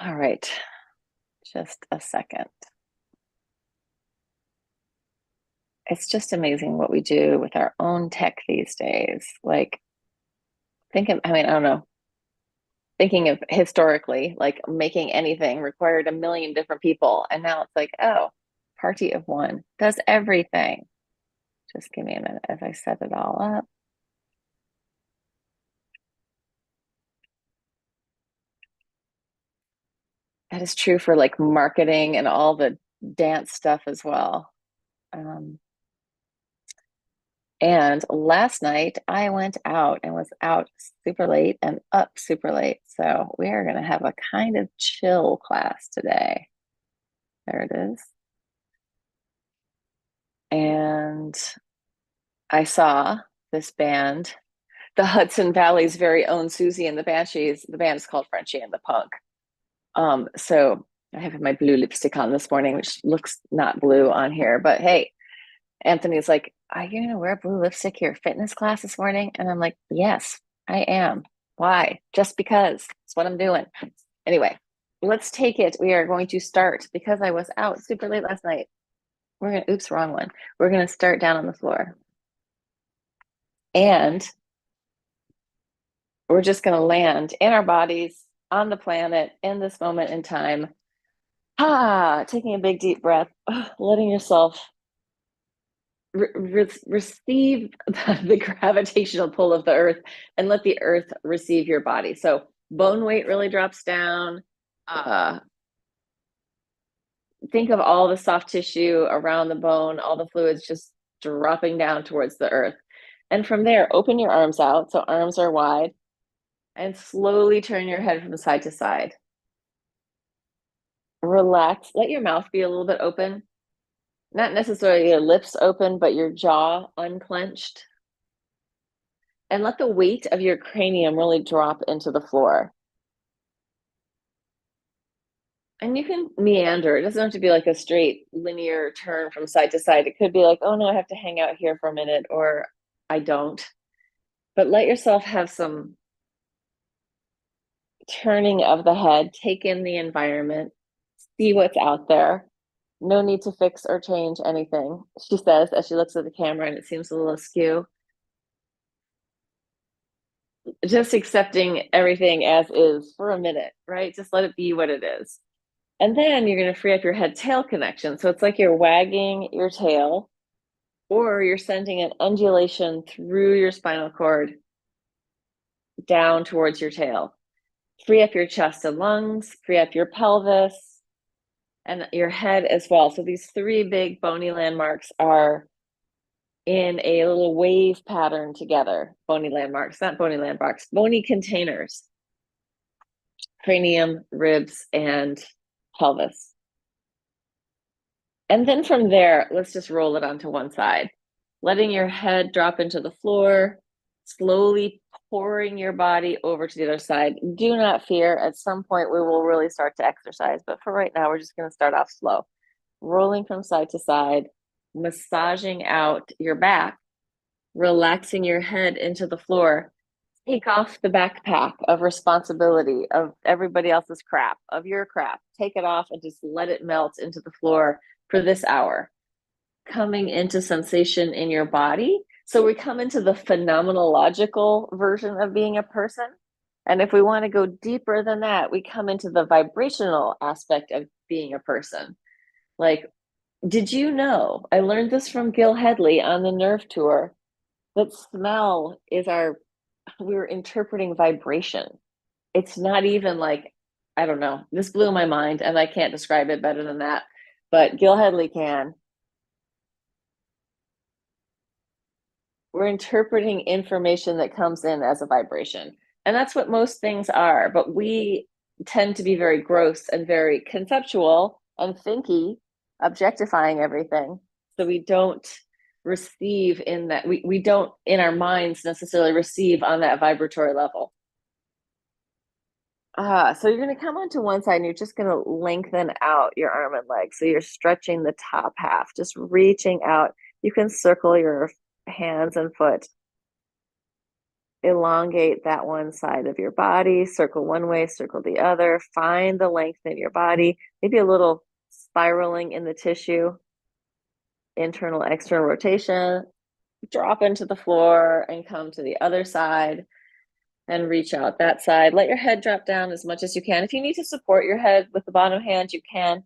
All right, just a second. It's just amazing what we do with our own tech these days. Like, I don't know, thinking of historically, like making anything required a million different people. And now it's like, oh, party of one does everything. Just give me a minute as I set it all up. That is true for like marketing and all the dance stuff as well. Um, And last night I went out and was out super late and up super late. So we are going to have a kind of chill class today. There it is. And I saw this band, the Hudson Valley's very own Susie and the Banshees. The band is called Frenchie and the Punk. So I have my blue lipstick on this morning, which looks not blue on here, but hey, Anthony's like, are you going to wear blue lipstick to your fitness class this morning? And I'm like, yes, I am. Why? Just because it's what I'm doing. Anyway, let's take it. We are going to start because I was out super late last night. Oops, wrong one. We're going to start down on the floor. And we're just going to land in our bodies on the planet in this moment in time. Taking a big deep breath, letting yourself receive the gravitational pull of the earth and let the earth receive your body. So bone weight really drops down. Think of all the soft tissue around the bone, all the fluids just dropping down towards the earth. And from there, open your arms out. So arms are wide and slowly turn your head from side to side. Relax. Let your mouth be a little bit open. Not necessarily your lips open, but your jaw unclenched. And let the weight of your cranium really drop into the floor. And you can meander. It doesn't have to be like a straight linear turn from side to side. It could be like, oh no, I have to hang out here for a minute, or I don't. But let yourself have some turning of the head, take in the environment, see what's out there. No need to fix or change anything, she says as she looks at the camera and it seems a little askew. Just accepting everything as is for a minute, right? Just let it be what it is. And then you're going to free up your head tail connection. So it's like you're wagging your tail or you're sending an undulation through your spinal cord down towards your tail. Free up your chest and lungs, free up your pelvis and your head as well. So these three big bony landmarks are in a little wave pattern together. Bony landmarks, not bony landmarks, bony containers. Cranium, ribs, and pelvis. And then from there, let's just roll it onto one side, letting your head drop into the floor, slowly pouring your body over to the other side. Do not fear. At some point, we will really start to exercise. But for right now, we're just going to start off slow, rolling from side to side, massaging out your back, relaxing your head into the floor. Take off the backpack of responsibility of everybody else's crap, of your crap. Take it off and just let it melt into the floor for this hour. Coming into sensation in your body. So we come into the phenomenological version of being a person. And if we want to go deeper than that, we come into the vibrational aspect of being a person. Like, did you know? I learned this from Gil Headley on the Nerve Tour that smell is we're interpreting vibration. It's not even like, I don't know, this blew my mind and I can't describe it better than that, but Gil Headley can. We're interpreting information that comes in as a vibration. And that's what most things are. But we tend to be very gross and very conceptual and thinky, objectifying everything. So we don't receive in that, we don't in our minds necessarily receive on that vibratory level. So you're going to come onto one side and you're just going to lengthen out your arm and leg. So you're stretching the top half, just reaching out. You can circle your hands and foot. elongate that one side of your body, circle one way, circle the other, find the length in your body, maybe a little spiraling in the tissue, internal, external rotation, drop into the floor and come to the other side and reach out that side. Let your head drop down as much as you can. If you need to support your head with the bottom hand, you can.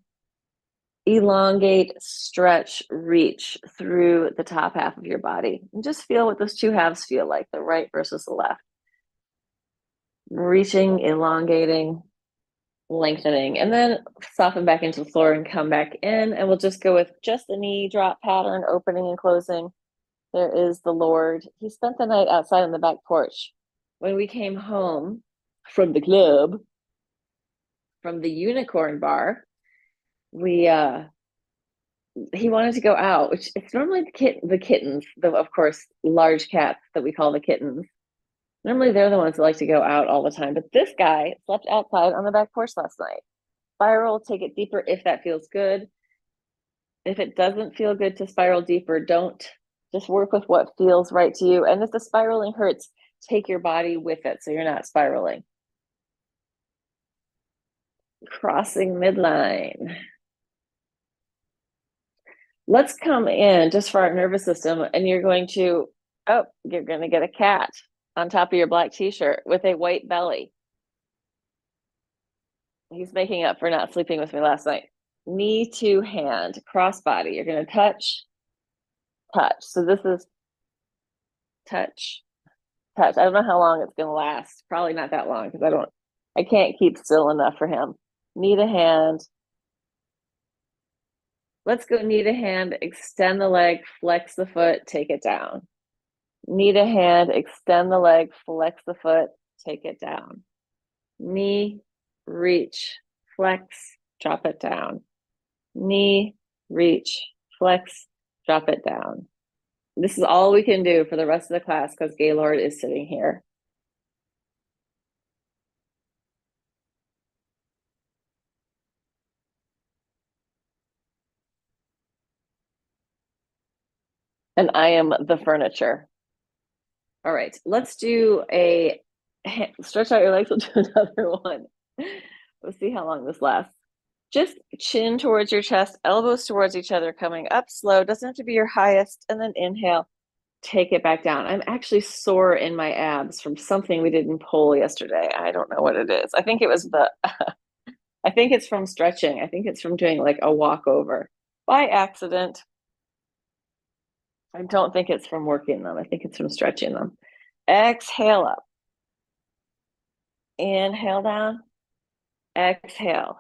Elongate, stretch, reach through the top half of your body. And just feel what those two halves feel like, the right versus the left. Reaching, elongating, lengthening, and then soften back into the floor and come back in. And we'll just go with just the knee drop pattern, opening and closing. There is the Lord. He spent the night outside on the back porch. When we came home from the club, from the unicorn bar, he wanted to go out, which it's normally the kittens, of course, large cats that we call the kittens. Normally they're the ones that like to go out all the time, but this guy slept outside on the back porch last night. Spiral, take it deeper if that feels good. If it doesn't feel good to spiral deeper, don't. Just work with what feels right to you. And if the spiraling hurts, take your body with it so you're not spiraling. Crossing midline. Let's come in just for our nervous system, and you're going to get a cat on top of your black t-shirt with a white belly. He's making up for not sleeping with me last night. Knee to hand, cross body. You're going to touch. So this is touch. I don't know how long it's going to last. Probably not that long because I can't keep still enough for him. Knee to hand. Let's go knee to hand, extend the leg, flex the foot, take it down. Knee to hand, extend the leg, flex the foot, take it down. Knee, reach, flex, drop it down. Knee, reach, flex, drop it down. This is all we can do for the rest of the class because Gaylord is sitting here. And I am the furniture. All right, let's do stretch out your legs. We'll do another one. We'll see how long this lasts. Just chin towards your chest, elbows towards each other, coming up slow. Doesn't have to be your highest. And then inhale, take it back down. I'm actually sore in my abs from something we did in pole yesterday. I don't know what it is. I think it was I think it's from stretching. I think it's from doing like a walkover by accident. I don't think it's from working them. I think it's from stretching them. Exhale up. Inhale down. Exhale.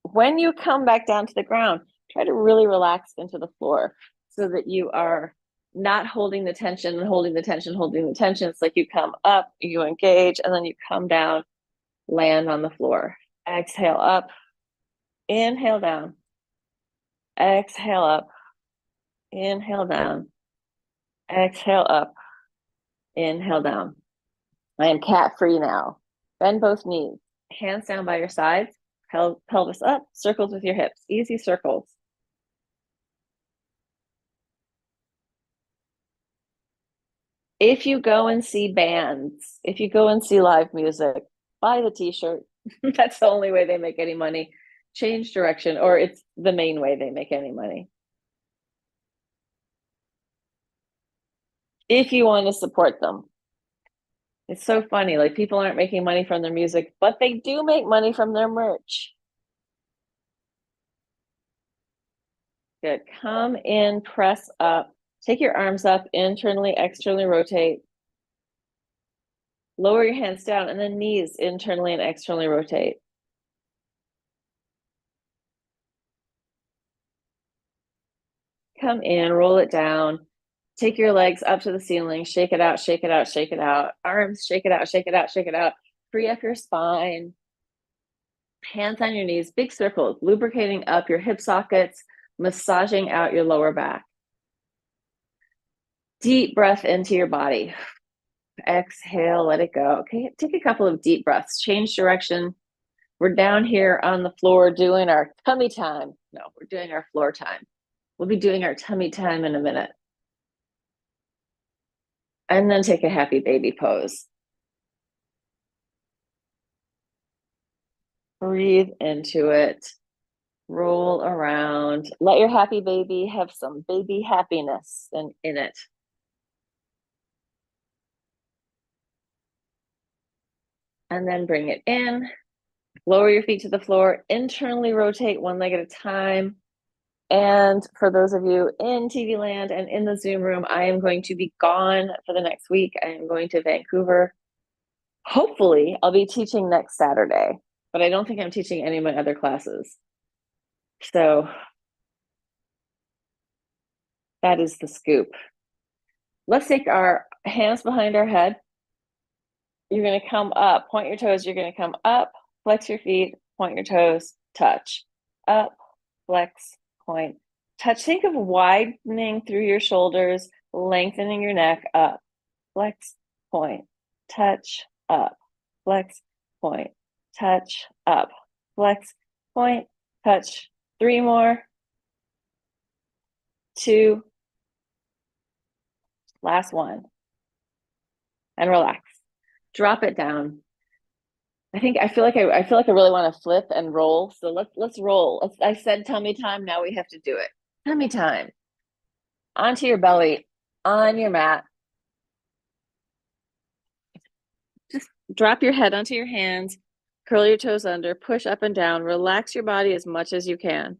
When you come back down to the ground, try to really relax into the floor so that you are not holding the tension and holding the tension, holding the tension. It's like you come up, you engage, and then you come down, land on the floor. Exhale up. Inhale down. Exhale up. Inhale down. Exhale up. Inhale down. I am cat free now. Bend both knees. Hands down by your sides. Pelvis up. Circles with your hips. Easy circles. If you go and see bands, if you go and see live music, buy the t-shirt. That's the only way they make any money. Change direction, or it's the main way they make any money. If you want to support them. It's so funny, like people aren't making money from their music, but they do make money from their merch. Good. Come in, press up. Take your arms up, internally, externally rotate. Lower your hands down, and then knees internally and externally rotate. Come in, roll it down. Take your legs up to the ceiling, shake it out, shake it out, shake it out. Arms, shake it out, shake it out, shake it out. Free up your spine. Hands on your knees, big circles, lubricating up your hip sockets, massaging out your lower back. Deep breath into your body. Exhale, let it go. Okay, take a couple of deep breaths. Change direction. We're down here on the floor doing our tummy time. No, we're doing our floor time. We'll be doing our tummy time in a minute. And then take a happy baby pose. Breathe into it. Roll around. Let your happy baby have some baby happiness in it. And then bring it in. Lower your feet to the floor. Internally rotate one leg at a time. And for those of you in TV land and in the Zoom room, I am going to be gone for the next week. I am going to Vancouver. Hopefully, I'll be teaching next Saturday, but I don't think I'm teaching any of my other classes. So that is the scoop. Let's take our hands behind our head. You're going to come up, point your toes. You're going to come up, flex your feet, point your toes, touch. Up, flex, point, touch. Think of widening through your shoulders, lengthening your neck, up, flex, point, touch, up, flex, point, touch, up, flex, point, touch. 3 more. 2. Last one. And relax. Drop it down. I feel like I really want to flip and roll. So let's roll. I said tummy time. Now we have to do it. Tummy time. Onto your belly, on your mat. Just drop your head onto your hands, curl your toes under, push up and down, relax your body as much as you can.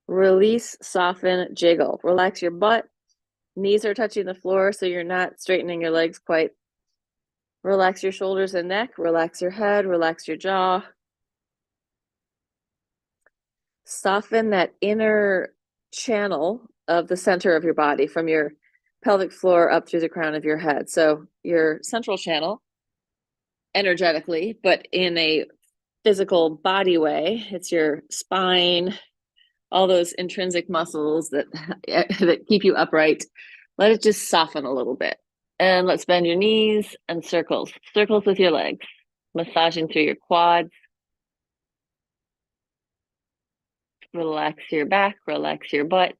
Release, soften, jiggle. Relax your butt. Knees are touching the floor, so you're not straightening your legs quite. Relax your shoulders and neck, relax your head, relax your jaw. Soften that inner channel of the center of your body from your pelvic floor up through the crown of your head. So your central channel, energetically, but in a physical body way, it's your spine, all those intrinsic muscles that that keep you upright. Let it just soften a little bit. And let's bend your knees and circles with your legs, massaging through your quads. Relax your back, relax your butt.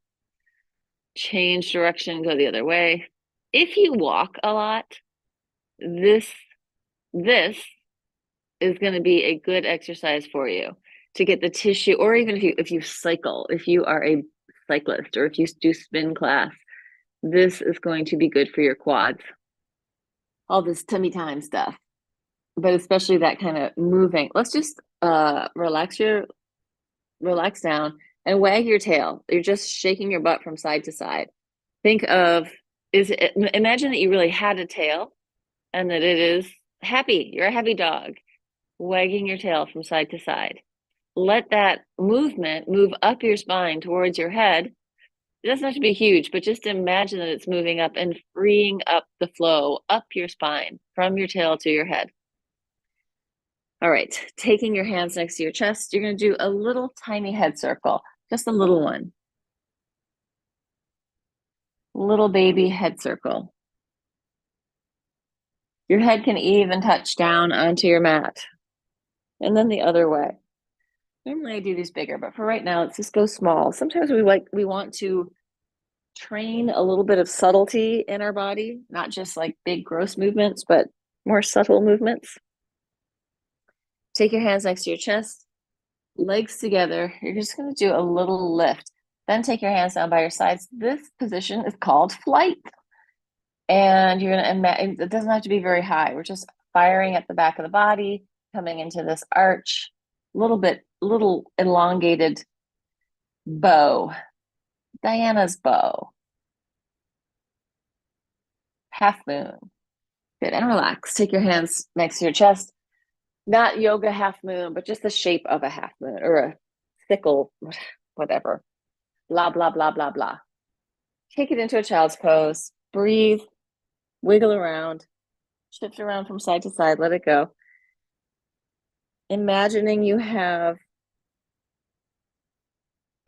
Change direction, go the other way. If you walk a lot, this is going to be a good exercise for you to get the tissue, or even if you cycle, if you are a cyclist, or if you do spin class, this is going to be good for your quads. All this tummy time stuff, but especially that kind of moving. Let's just relax down and wag your tail. You're just shaking your butt from side to side. Think of imagine that you really had a tail and that it is happy. You're a happy dog, wagging your tail from side to side. Let that movement move up your spine towards your head. It doesn't have to be huge, but just imagine that it's moving up and freeing up the flow up your spine from your tail to your head. All right, taking your hands next to your chest, you're going to do a little tiny head circle, just a little one. Little baby head circle. Your head can even touch down onto your mat. And then the other way. Normally I do these bigger, but for right now, let's just go small. Sometimes we want to train a little bit of subtlety in our body, not just like big gross movements, but more subtle movements. Take your hands next to your chest, legs together. You're just going to do a little lift. Then take your hands down by your sides. This position is called flight. And you're going to imagine, it doesn't have to be very high. We're just firing at the back of the body, coming into this arch, little elongated bow. Diana's bow. Half moon. Good, and relax. Take your hands next to your chest. Not yoga half moon, but just the shape of a half moon or a sickle, whatever. Blah, blah, blah, blah, blah. Take it into a child's pose. Breathe. Wiggle around. Shift around from side to side. Let it go. Imagining you have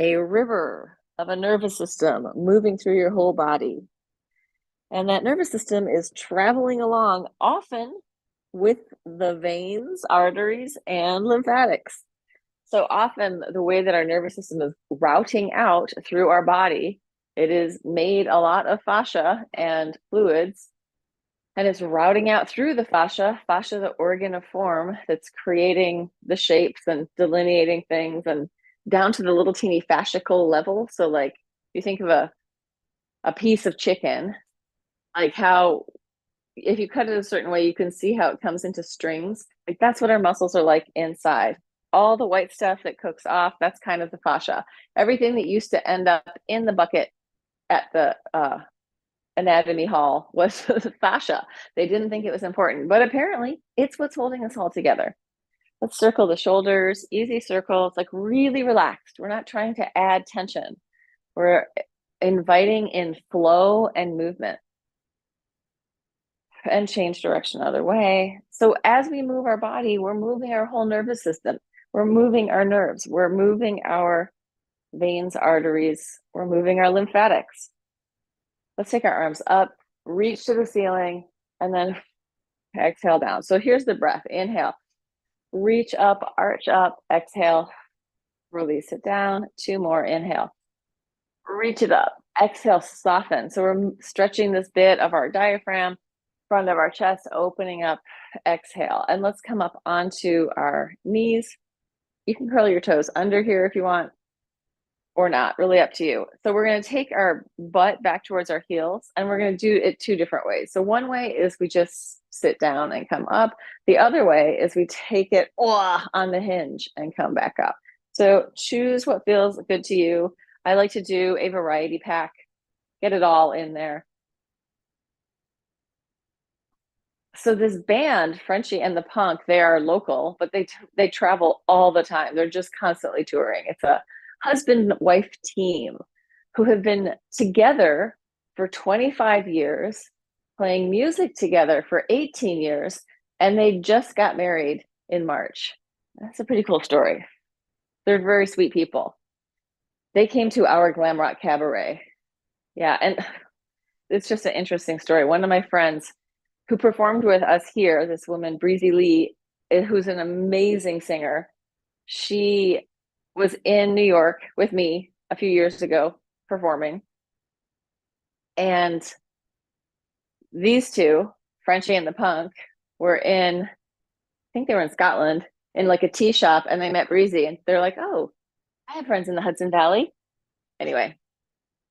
a river of a nervous system moving through your whole body. And that nervous system is traveling along, often with the veins, arteries, and lymphatics. So often the way that our nervous system is routing out through our body It is made a lot of fascia and fluids, and it's routing out through the fascia, the organ of form that's creating the shapes and delineating things, and down to the little teeny fascicle level. So like you think of a piece of chicken, like how if you cut it a certain way, you can see how it comes into strings. Like that's what our muscles are like inside. All the white stuff that cooks off, that's kind of the fascia. Everything that used to end up in the bucket at the anatomy hall was the fascia. They didn't think it was important, but apparently it's what's holding us all together. Let's circle the shoulders, easy circles, like really relaxed. We're not trying to add tension. We're inviting in flow and movement, and change direction other way. So as we move our body, we're moving our whole nervous system. We're moving our nerves. We're moving our veins, arteries. We're moving our lymphatics. Let's take our arms up, reach to the ceiling, and then exhale down. So here's the breath. Inhale, reach up, arch up, exhale, release it down. 2 more. Inhale, reach it up, exhale, soften. So we're stretching this bit of our diaphragm, front of our chest, opening up, exhale. And let's come up onto our knees. You can curl your toes under here if you want, or not, really up to you. So we're going to take our butt back towards our heels, and we're going to do it 2 different ways. So one way is we just sit down and come up. The other way is we take it on the hinge and come back up. So choose what feels good to you. I like to do a variety pack, get it all in there. So this band, Frenchie and the Punk, they are local, but they travel all the time. They're just constantly touring. It's a husband-wife team who have been together for 25 years, playing music together for 18 years, and they just got married in March. That's a pretty cool story. They're very sweet people. They came to our Glam Rock Cabaret. Yeah, and it's just an interesting story. One of my friends who performed with us here, this woman, Breezy Lee, who's an amazing singer. She was in New York with me a few years ago performing. And these two, Frenchie and the Punk, were in, I think they were in Scotland, in like a tea shop, and they met Breezy, and they're like, oh, I have friends in the Hudson Valley. Anyway,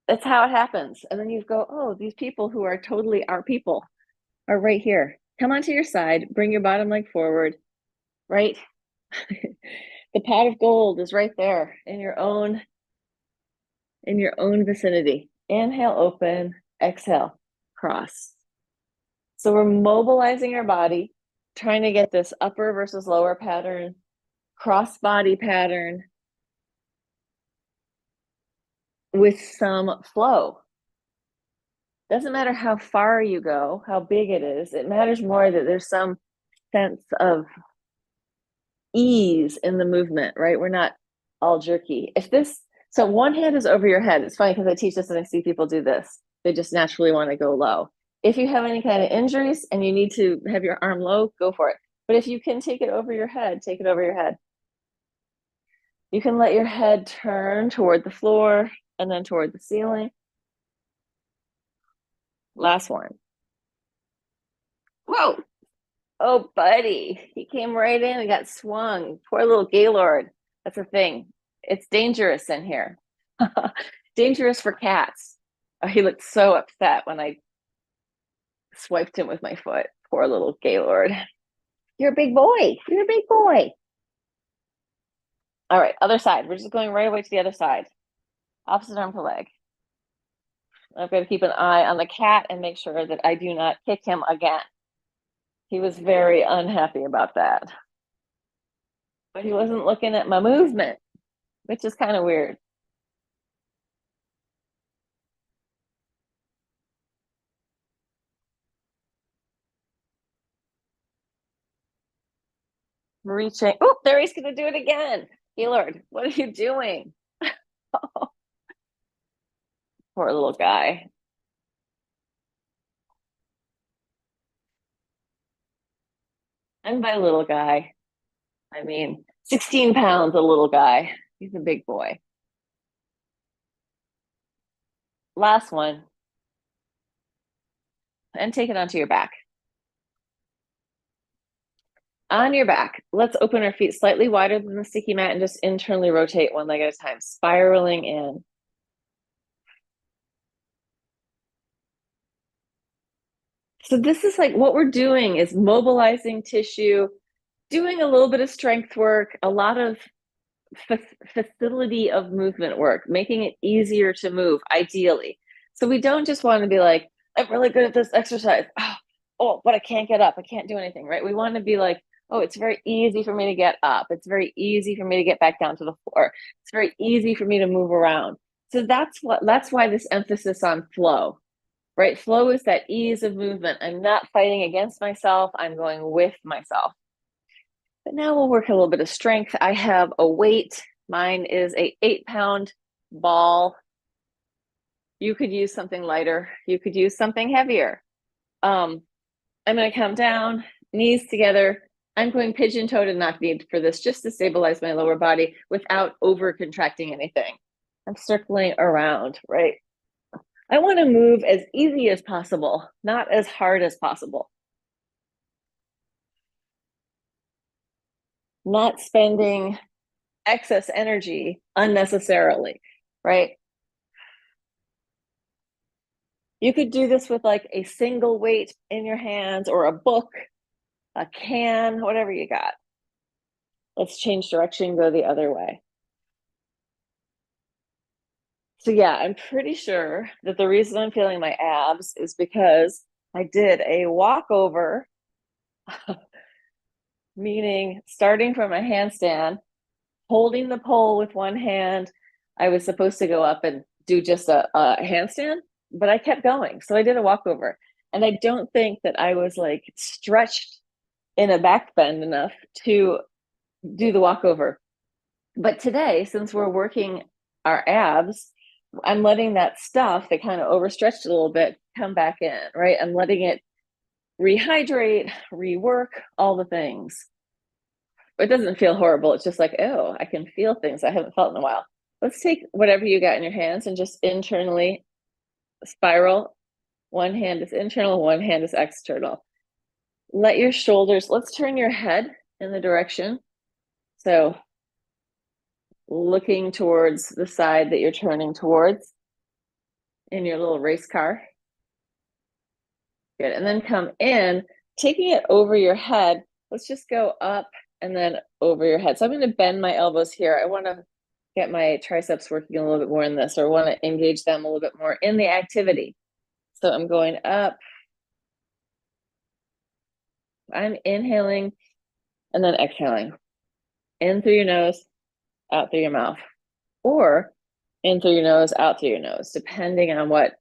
that's how it happens. And then you go, oh, these people who are totally our people are right here. Come onto your side, bring your bottom leg forward, right? The pot of gold is right there in your own vicinity. Inhale, open, exhale, cross. So we're mobilizing our body, trying to get this upper versus lower pattern, cross body pattern with some flow. Doesn't matter how far you go, how big it is. It matters more that there's some sense of ease in the movement, right? We're not all jerky. So one hand is over your head. It's funny because I teach this and I see people do this. They just naturally want to go low. If you have any kind of injuries and you need to have your arm low, go for it. But if you can take it over your head, take it over your head. You can let your head turn toward the floor and then toward the ceiling. Last one. Whoa. Oh, buddy. He came right in and got swung. Poor little Gaylord. That's a thing. It's dangerous in here. Dangerous for cats. Oh, he looked so upset when I swiped him with my foot. Poor little Gaylord. You're a big boy. You're a big boy. All right, other side. We're just going right away to the other side. Opposite arm to leg. I've got to keep an eye on the cat and make sure that I do not kick him again. He was very unhappy about that. But he wasn't looking at my movement, which is kind of weird. Reaching. Oh, there he's going to do it again. Gaylord, what are you doing? Poor little guy. And by little guy, I mean 16 pounds, a little guy. He's a big boy. Last one. And take it onto your back. On your back, let's open our feet slightly wider than the sticky mat and just internally rotate one leg at a time, spiraling in. So this is like what we're doing is mobilizing tissue, doing a little bit of strength work, a lot of facility of movement work, making it easier to move, ideally. So we don't just want to be like, I'm really good at this exercise. But I can't get up. I can't do anything, right? We want to be like, oh, it's very easy for me to get up. It's very easy for me to get back down to the floor. It's very easy for me to move around. So that's why this emphasis on flow, right? Flow is that ease of movement. I'm not fighting against myself. I'm going with myself. But now we'll work a little bit of strength. I have a weight. Mine is a 8-pound ball. You could use something lighter. You could use something heavier. I'm going to come down, knees together. I'm going pigeon-toed and knock-kneed for this, just to stabilize my lower body without over-contracting anything. I'm circling around, right? I want to move as easy as possible, not as hard as possible. Not spending excess energy unnecessarily, right? You could do this with like a single weight in your hands or a book, a can, whatever you got. Let's change direction, go the other way. So yeah, I'm pretty sure that the reason I'm feeling my abs is because I did a walkover, meaning starting from a handstand, holding the pole with one hand. I was supposed to go up and do just a handstand, but I kept going. So I did a walkover. And I don't think that I was like stretched in a back bend enough to do the walkover. But today, since we're working our abs, I'm letting that stuff that kind of overstretched a little bit come back in, right? I'm letting it rehydrate, rework, all the things. It doesn't feel horrible. It's just like, oh, I can feel things I haven't felt in a while. Let's take whatever you got in your hands and just internally spiral. One hand is internal, one hand is external. Let your shoulders, let's turn your head in the direction. So looking towards the side that you're turning towards in your little race car. Good. And then come in, taking it over your head. Let's just go up and then over your head. So I'm going to bend my elbows here. I want to get my triceps working a little bit more in this, or want to engage them a little bit more in the activity. So I'm going up. I'm inhaling and then exhaling. In through your nose, out through your mouth. Or in through your nose, out through your nose, depending on what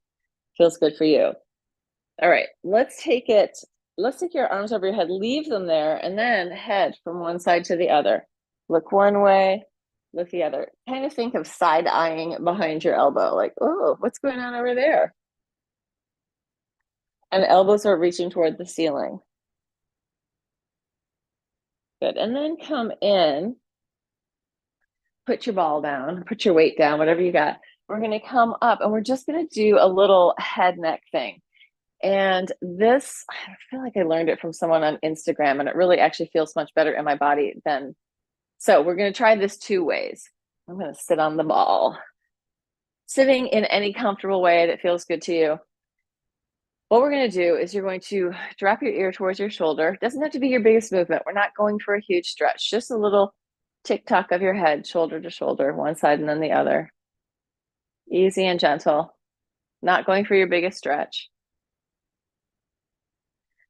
feels good for you. All right, let's take your arms over your head, leave them there, and then head from one side to the other. Look one way, look the other. Kind of think of side-eyeing behind your elbow, like, oh, what's going on over there? And elbows are reaching toward the ceiling. Good, and then come in, put your ball down, put your weight down, whatever you got. We're gonna come up and we're just gonna do a little head neck thing. And this, I feel like I learned it from someone on Instagram, and it really actually feels much better in my body than. So we're going to try this 2 ways. I'm going to sit on the ball. Sitting in any comfortable way that feels good to you. What we're going to do is you're going to drop your ear towards your shoulder. It doesn't have to be your biggest movement. We're not going for a huge stretch, just a little tick-tock of your head, shoulder to shoulder, one side and then the other. Easy and gentle. Not going for your biggest stretch.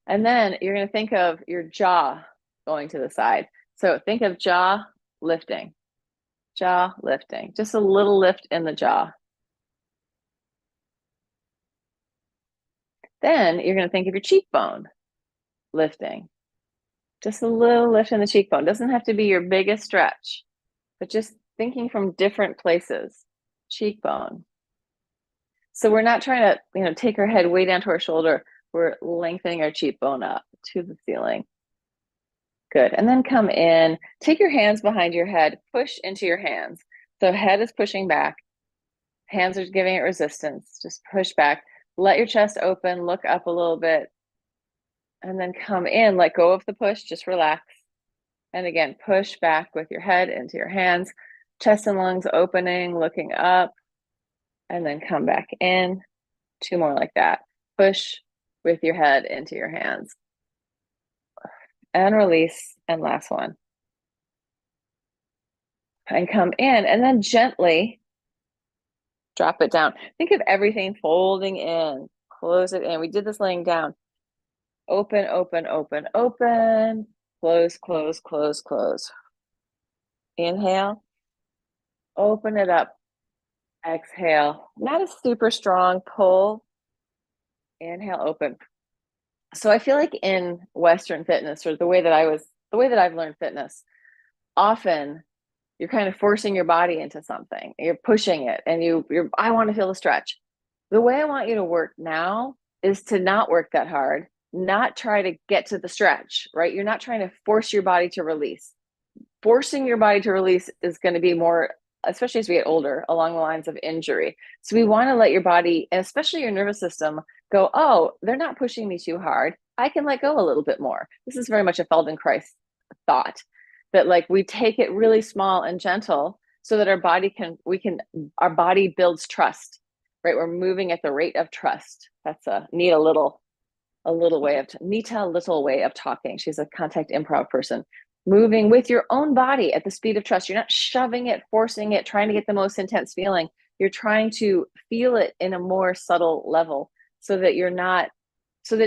And then you're going to think of your jaw going to the side. So think of jaw lifting, just a little lift in the jaw. Then you're going to think of your cheekbone lifting, just a little lift in the cheekbone. Doesn't have to be your biggest stretch, but just thinking from different places. Cheekbone. So we're not trying to, take our head way down to our shoulder. We're lengthening our cheekbone up to the ceiling. Good. And then come in, take your hands behind your head, push into your hands. So head is pushing back. Hands are giving it resistance. Just push back. Let your chest open, look up a little bit, and then come in. Let go of the push, just relax. And again, push back with your head into your hands, chest and lungs opening, looking up, and then come back in. 2 more like that. Push with your head into your hands. And release, and last one. And come in, and then gently drop it down. Think of everything folding in. Close it in. We did this laying down. Open, open, open, open. Close, close, close, close. Inhale. Open it up. Exhale. Not a super strong pull. Inhale, open. So I feel like in Western fitness, or the way that I've learned fitness, often you're kind of forcing your body into something. You're pushing it, and I want to feel the stretch. The way I want you to work now is to not work that hard, not try to get to the stretch, right? You're not trying to force your body to release. Forcing your body to release is going to be more, especially as we get older, along the lines of injury. So we want to let your body, and especially your nervous system, go, oh, they're not pushing me too hard. I can let go a little bit more. This is very much a Feldenkrais thought, that like we take it really small and gentle so that our body builds trust, right? We're moving at the rate of trust. That's a Nita Little way of talking. She's a contact improv person. Moving with your own body at the speed of trust. You're not shoving it, forcing it, trying to get the most intense feeling. You're trying to feel it in a more subtle level so that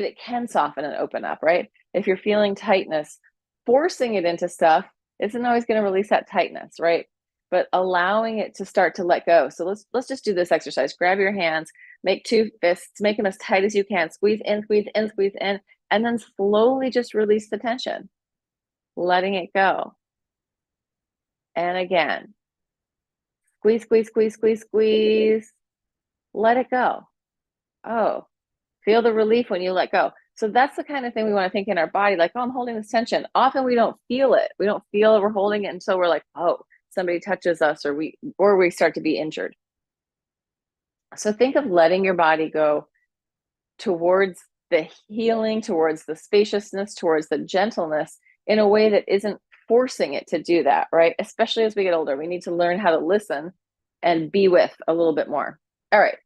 it can soften and open up, right? If you're feeling tightness, forcing it into stuff isn't always going to release that tightness, right? But allowing it to start to let go. So let's just do this exercise. Grab your hands, make 2 fists, make them as tight as you can. Squeeze in, squeeze in, squeeze in, and then slowly just release the tension, letting it go. And again, squeeze, squeeze, squeeze, squeeze, squeeze. Let it go. Oh, feel the relief when you let go. So that's the kind of thing we want to think in our body, like, oh, I'm holding this tension. Often we don't feel it. We don't feel we're holding it until we're like, oh, somebody touches us, or we start to be injured. So think of letting your body go towards the healing, towards the spaciousness, towards the gentleness in a way that isn't forcing it to do that, right? Especially as we get older, we need to learn how to listen and be with a little bit more. All right,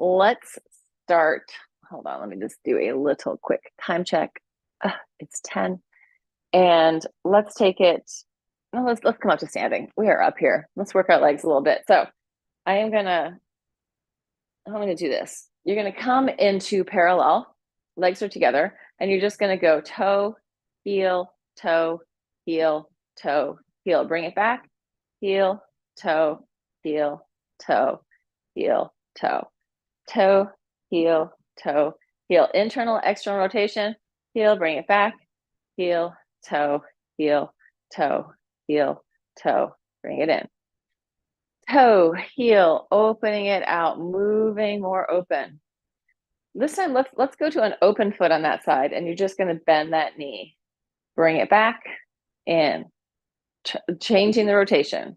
let's start. Hold on, let me just do a little quick time check. It's 10. And let's take it. No, let's come up to standing. We are up here. Let's work our legs a little bit. So I'm gonna do this. You're gonna come into parallel, legs are together, and you're just gonna go toe, heel, toe, heel, toe, heel. Bring it back. Heel, toe, heel, toe, heel, toe, toe, heel, toe, heel. Internal, external rotation. Heel, bring it back. Heel, toe, heel, toe, heel, toe. Bring it in. Toe, heel, opening it out, moving more open. This time, let's go to an open foot on that side, and you're just going to bend that knee. Bring it back in, changing the rotation.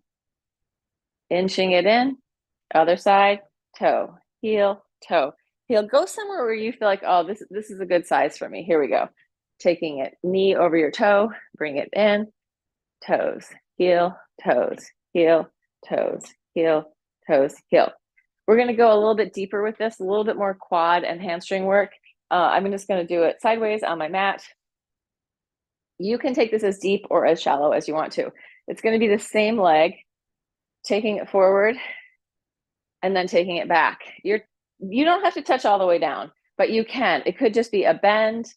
Inching it in, other side, toe, heel, toe, heel. Go somewhere where you feel like, oh, this is a good size for me. Here we go. Taking it, knee over your toe, bring it in, toes, heel, toes, heel, toes, heel, toes, heel. We're going to go a little bit deeper with this, a little bit more quad and hamstring work. I'm just going to do it sideways on my mat. You can take this as deep or as shallow as you want to. It's going to be the same leg, taking it forward and then taking it back. You don't have to touch all the way down, but you can. It could just be a bend,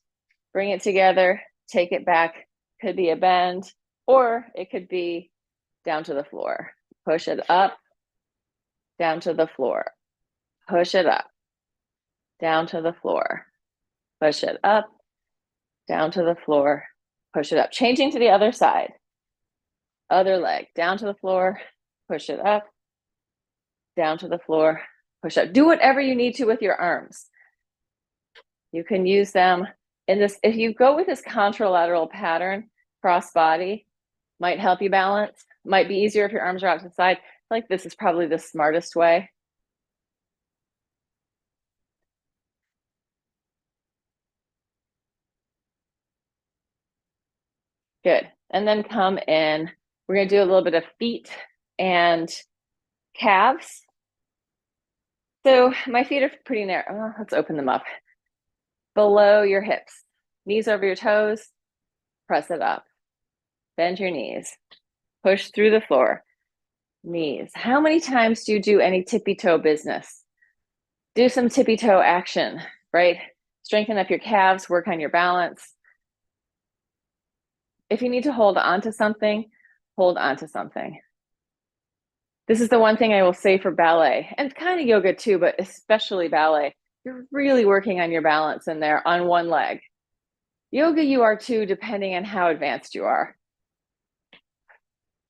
bring it together, take it back. Could be a bend, or it could be down to the floor. Push it up, down to the floor. Push it up, down to the floor. Push it up, down to the floor. Push it up. Changing to the other side. Other leg, down to the floor. Push it up, down to the floor. Push up. Do whatever you need to with your arms. You can use them in this. If you go with this contralateral pattern, cross body, might help you balance. Might be easier if your arms are out to the side. Like this is probably the smartest way. Good. And then come in. We're going to do a little bit of feet and calves. So my feet are pretty narrow. Oh, let's open them up. Below your hips, knees over your toes, press it up. Bend your knees, push through the floor, knees. How many times do you do any tippy toe business? Do some tippy toe action, right? Strengthen up your calves, work on your balance. If you need to hold on to something, hold on to something. This is the one thing I will say for ballet, and kind of yoga too, but especially ballet. You're really working on your balance in there on one leg. Yoga, you are too, depending on how advanced you are.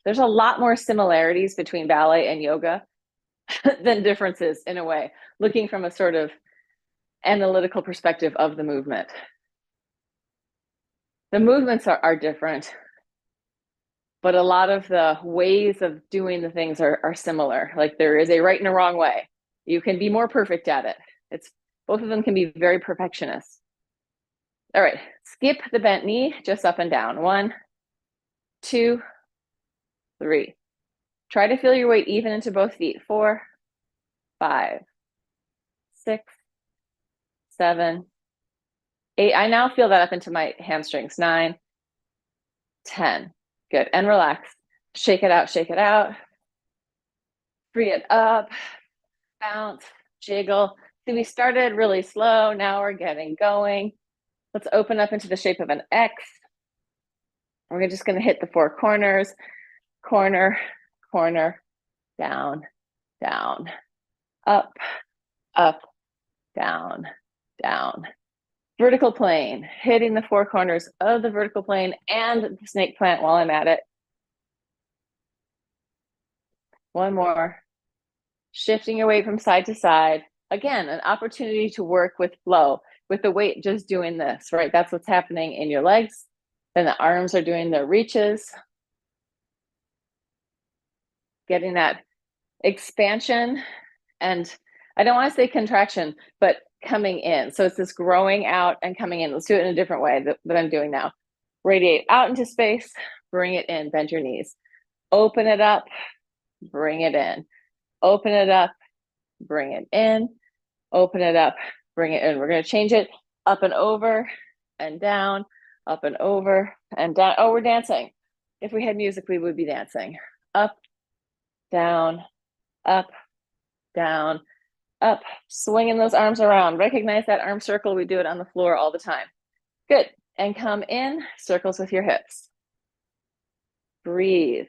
There's a lot more similarities between ballet and yoga than differences in a way, looking from a sort of analytical perspective of the movement. The movements are different, but a lot of the ways of doing the things are similar. Like there is a right and a wrong way. You can be more perfect at it. Both of them can be very perfectionist. All right, skip the bent knee, just up and down. 1, 2, 3. Try to feel your weight even into both feet. 4, 5, 6, 7, 8. I now feel that up into my hamstrings. 9, 10. Good. And relax. Shake it out, shake it out. Free it up. Bounce, jiggle. See, we started really slow. Now we're getting going. Let's open up into the shape of an X. We're just going to hit the 4 corners. Corner, corner, down, down, up, up, down, down. Vertical plane, hitting the 4 corners of the vertical plane and the snake plant while I'm at it. One more. Shifting your weight from side to side. Again, an opportunity to work with flow, with the weight just doing this, right? That's what's happening in your legs. Then the arms are doing their reaches. Getting that expansion, and I don't want to say contraction, but coming in. So it's this growing out and coming in. Let's do it in a different way that I'm doing now. Radiate out into space, bring it in, bend your knees. Open it up, bring it in. Open it up, bring it in. Open it up, bring it in. We're going to change it up and over and down, up and over and down. Oh, we're dancing. If we had music, we would be dancing. Up, down, up, down, up, swinging those arms around. Recognize that arm circle. We do it on the floor all the time. Good. And come in, circles with your hips. Breathe.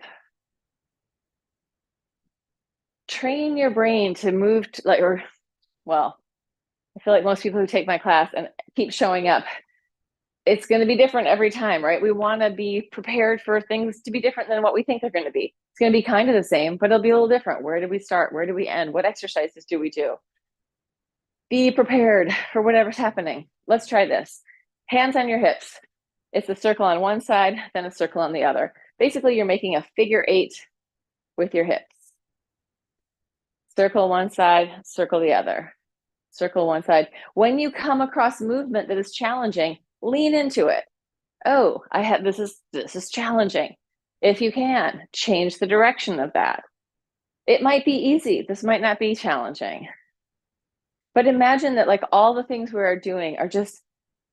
Train your brain to move to, like, or, well, I feel like most people who take my class and keep showing up, it's going to be different every time, right? We want to be prepared for things to be different than what we think they're going to be. It's going to be kind of the same, but it'll be a little different. Where do we start? Where do we end? What exercises do we do? Be prepared for whatever's happening. Let's try this. Hands on your hips. It's a circle on one side, then a circle on the other. Basically, you're making a figure 8 with your hips. Circle one side, circle the other. Circle one side. When you come across movement that is challenging, lean into it. Oh, this is challenging. If you can, change the direction of that. It might be easy. This might not be challenging. But imagine that like all the things we are doing are just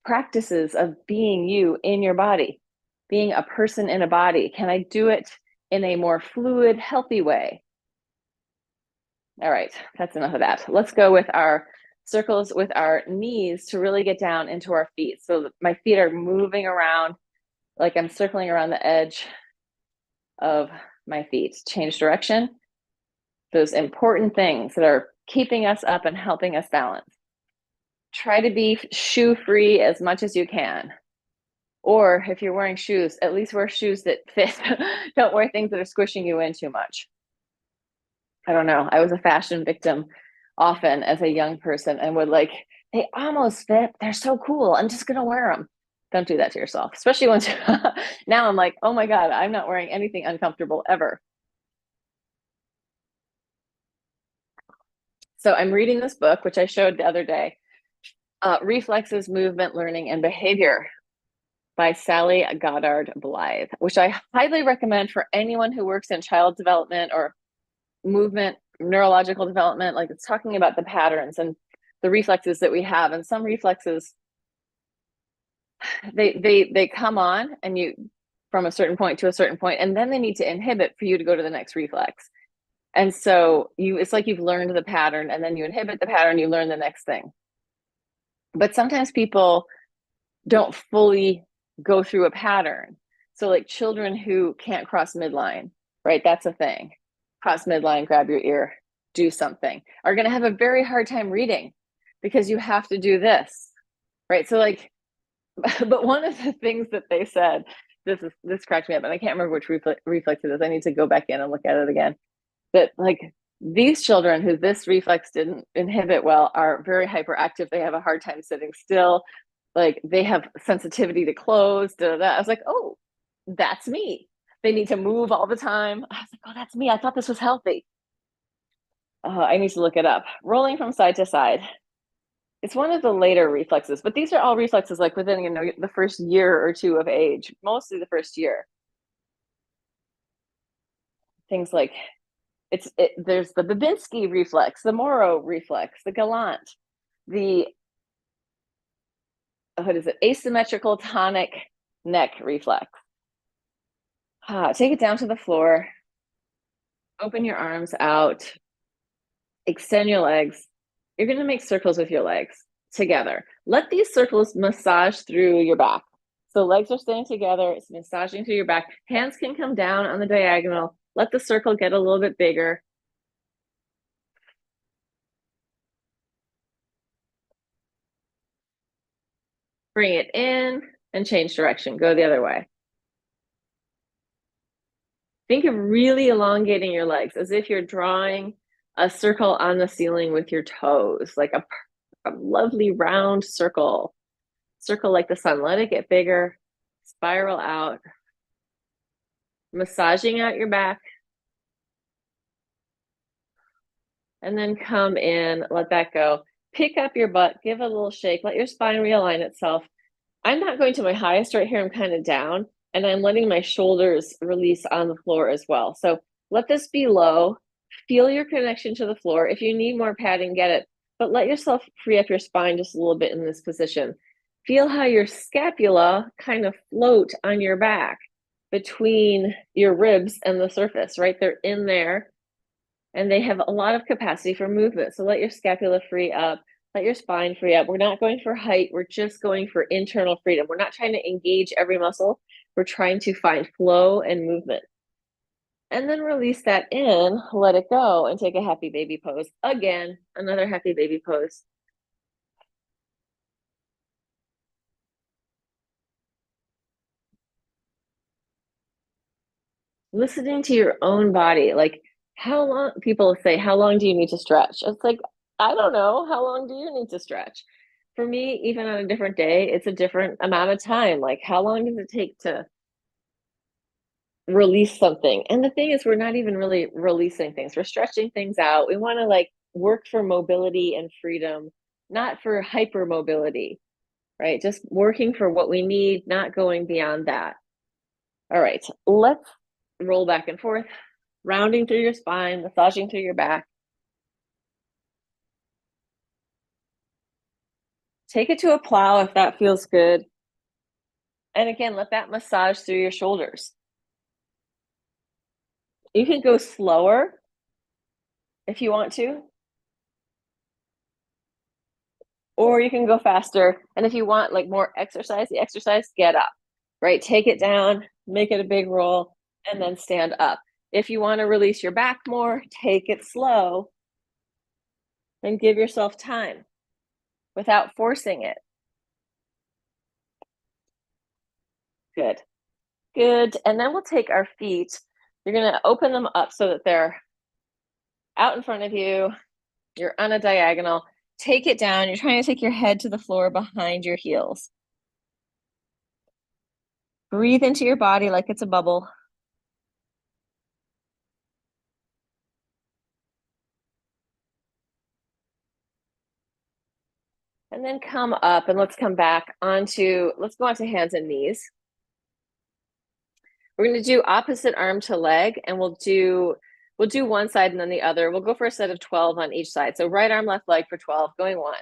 practices of being you in your body, being a person in a body. Can I do it in a more fluid, healthy way? All right, that's enough of that. Let's go with our circles with our knees to really get down into our feet. So my feet are moving around like I'm circling around the edge of my feet. Change direction. Those important things that are keeping us up and helping us balance. Try to be shoe free as much as you can. Or if you're wearing shoes, at least wear shoes that fit. Don't wear things that are squishing you in too much. I don't know. I was a fashion victim often as a young person and would like, they almost fit. They're so cool. I'm just going to wear them. Don't do that to yourself, especially once now I'm like, oh my God, I'm not wearing anything uncomfortable ever. So I'm reading this book, which I showed the other day, Reflexes, Movement, Learning, and Behavior by Sally Goddard Blythe, which I highly recommend for anyone who works in child development or movement, neurological development. Like, it's talking about the patterns and the reflexes that we have. And some reflexes, they come on and you from a certain point to a certain point, and then they need to inhibit for you to go to the next reflex. And so it's like you've learned the pattern, and then you inhibit the pattern, you learn the next thing. But sometimes people don't fully go through a pattern. So like children who can't cross midline, right? That's a thing. Cross midline, grab your ear, do something, are going to have a very hard time reading because you have to do this, right? So like, but one of the things that they said, this cracked me up, and I can't remember which reflex it is. I need to go back in and look at it again. That like these children who this reflex didn't inhibit well are very hyperactive. They have a hard time sitting still. Like they have sensitivity to clothes. I was like, oh, that's me. They need to move all the time. I was like, oh, that's me. I thought this was healthy. I need to look it up. Rolling from side to side. It's one of the later reflexes, but these are all reflexes like within, the first year or two of age, mostly the first year. Things like there's the Babinski reflex, the Moro reflex, the Galant, the what is it? Asymmetrical tonic neck reflex. Take it down to the floor. Open your arms out. Extend your legs. You're going to make circles with your legs together. Let these circles massage through your back. So legs are staying together. It's massaging through your back. Hands can come down on the diagonal. Let the circle get a little bit bigger. Bring it in and change direction. Go the other way. Think of really elongating your legs as if you're drawing a circle on the ceiling with your toes, like a lovely round circle. Circle like the sun. Let it get bigger. Spiral out. Massaging out your back. And then come in, let that go. Pick up your butt, give it a little shake, let your spine realign itself. I'm not going to my highest right here. I'm kind of down, and I'm letting my shoulders release on the floor as well. So let this be low. Feel your connection to the floor. If you need more padding, get it. But let yourself free up your spine just a little bit in this position. Feel how your scapula kind of float on your back between your ribs and the surface, right? They're in there, and they have a lot of capacity for movement. So let your scapula free up. Let your spine free up. We're not going for height. We're just going for internal freedom. We're not trying to engage every muscle. We're trying to find flow and movement. And then release that in, let it go, and take a happy baby pose. Again, another happy baby pose. Listening to your own body. Like, how long, people say, how long do you need to stretch? It's like, I don't know. How long do you need to stretch? For me, even on a different day, it's a different amount of time. Like, how long does it take to release something? And the thing is, we're not even really releasing things. We're stretching things out. We want to like work for mobility and freedom, not for hypermobility, right? Just working for what we need, not going beyond that. All right, let's roll back and forth, rounding through your spine, massaging through your back. Take it to a plow if that feels good. And again, let that massage through your shoulders. You can go slower if you want to, or you can go faster. And if you want like more exercise, get up, right? Take it down, make it a big roll, and then stand up. If you want to release your back more, take it slow and give yourself time without forcing it. Good. Good. And then we'll take our feet. You're going to open them up so that they're out in front of you. You're on a diagonal. Take it down. You're trying to take your head to the floor behind your heels. Breathe into your body like it's a bubble. And And then come up and let's come back onto, let's go onto hands and knees. We're going to do opposite arm to leg, and we'll do one side and then the other. We'll go for a set of 12 on each side. So right arm, left leg for 12, going 1,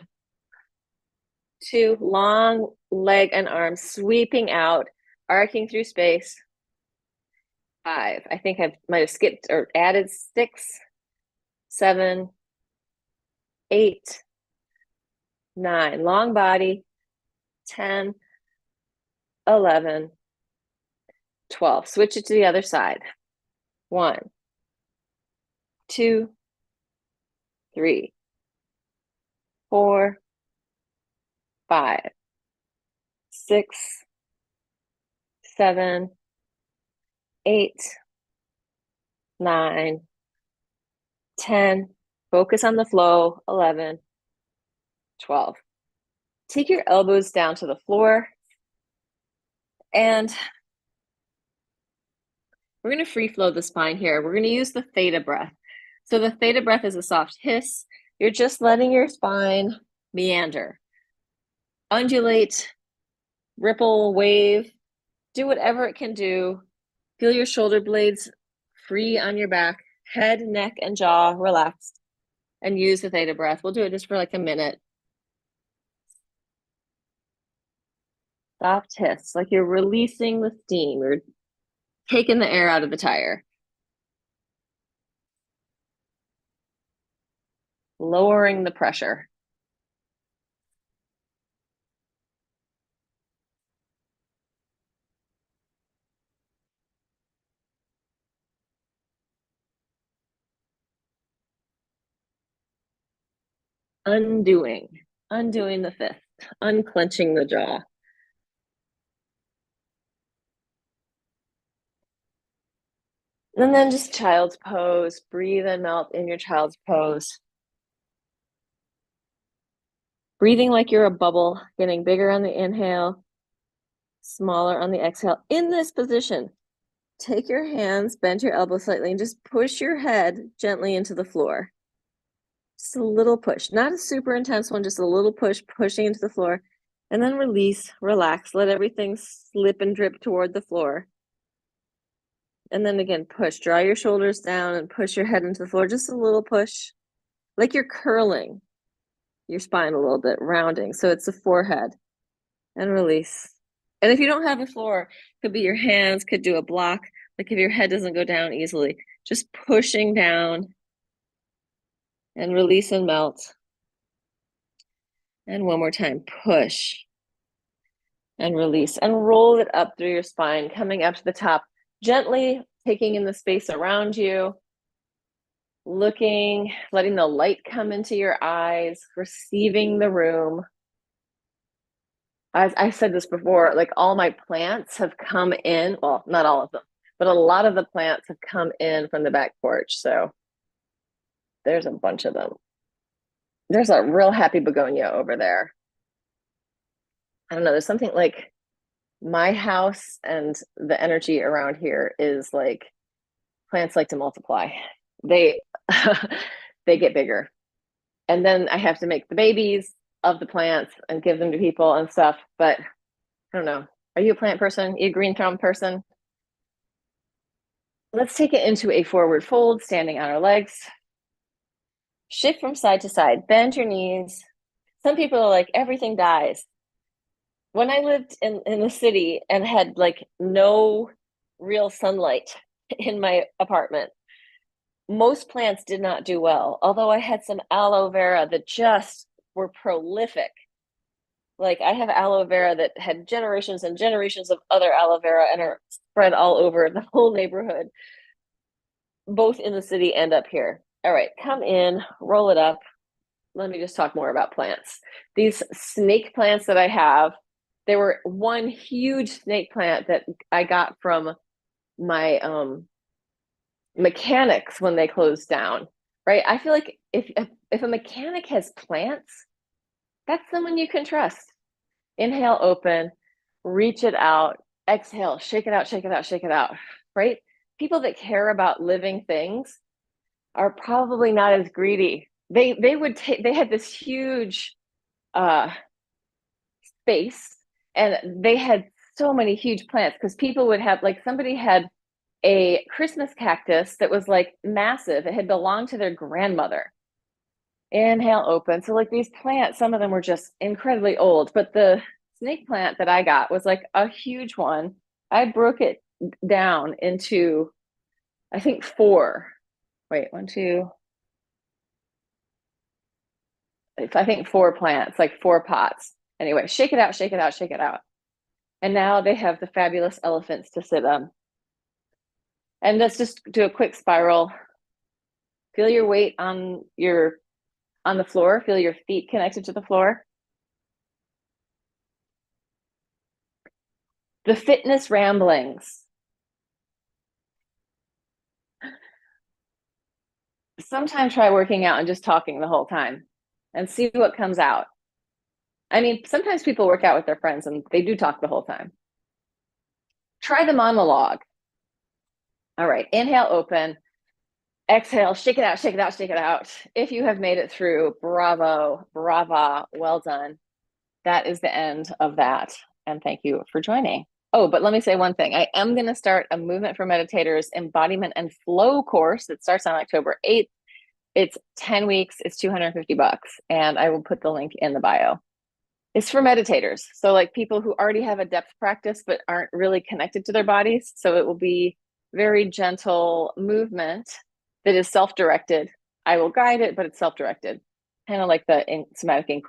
2, long leg and arm sweeping out, arcing through space. 5. I think I might have skipped or added 6, 7, 8, 9. Long body. 10, 11, 12. Switch it to the other side. 1, 2, 3, 4, 5, 6, 7, 8, 9, 10. Focus on the flow. 11, 12. Take your elbows down to the floor, and we're going to free flow the spine here. We're going to use the theta breath. So the theta breath is a soft hiss. You're just letting your spine meander, undulate, ripple, wave, do whatever it can do. Feel your shoulder blades free on your back, head, neck, and jaw relaxed, and use the theta breath. We'll do it just for like a minute. Soft hiss, like you're releasing the steam. You're taking the air out of the tire. Lowering the pressure. Undoing the fist, unclenching the jaw. And then just child's pose. Breathe and melt in your child's pose. Breathing like you're a bubble, getting bigger on the inhale, smaller on the exhale. In this position, take your hands, bend your elbows slightly, and just push your head gently into the floor. Just a little push, not a super intense one, just a little push, pushing into the floor. And then release, relax, let everything slip and drip toward the floor. And then again, push, draw your shoulders down and push your head into the floor. Just a little push, like you're curling your spine a little bit, rounding. So it's the forehead, and release. And if you don't have a floor, could be your hands, could do a block. Like if your head doesn't go down easily, just pushing down and release and melt. And one more time, push and release, and roll it up through your spine, coming up to the top, gently taking in the space around you, looking, letting the light come into your eyes, receiving the room. As I said this before, like all my plants have come in, well, not all of them, but a lot of the plants have come in from the back porch. So there's a bunch of them. There's a real happy begonia over there. I don't know, there's something like my house and the energy around here is like plants like to multiply. They they get bigger. And then I have to make the babies of the plants and give them to people and stuff. But I don't know. Are you a plant person? Are you a green thumb person? Let's take it into a forward fold, standing on our legs. Shift from side to side. Bend your knees. Some people are like, everything dies. When I lived in the city and had like no real sunlight in my apartment, most plants did not do well. Although I had some aloe vera that just were prolific. Like I have aloe vera that had generations and generations of other aloe vera and are spread all over the whole neighborhood, both in the city and up here. All right, come in, roll it up. Let me just talk more about plants. These snake plants that I have, there were one huge snake plant that I got from my mechanics when they closed down, right? I feel like if a mechanic has plants, that's someone you can trust. Inhale, open, reach it out, exhale, shake it out, shake it out, shake it out, right? People that care about living things are probably not as greedy. They had this huge space, and they had so many huge plants because people would have, like, somebody had a Christmas cactus that was like massive. It had belonged to their grandmother. Inhale, open. So, like, these plants, some of them were just incredibly old, but the snake plant that I got was like a huge one. I broke it down into, I think, four. Wait, one, two, I think four plants, like four pots. Anyway, shake it out, shake it out, shake it out. And now they have the fabulous elephants to sit on. And let's just do a quick spiral. Feel your weight on the floor. Feel your feet connected to the floor. The fitness ramblings. Sometimes try working out and just talking the whole time and see what comes out. I mean, sometimes people work out with their friends and they do talk the whole time. Try the monologue. All right, inhale, open. Exhale, shake it out, shake it out, shake it out. If you have made it through, bravo, brava, well done. That is the end of that. And thank you for joining. Oh, but let me say one thing. I am going to start a Movement for Meditators embodiment and flow course that starts on October 8th. It's 10 weeks, it's $250, and I will put the link in the bio. It's for meditators. So, like, people who already have a depth practice but aren't really connected to their bodies. So it will be very gentle movement that is self-directed. I will guide it, but it's self-directed, kind of like the somatic inquiry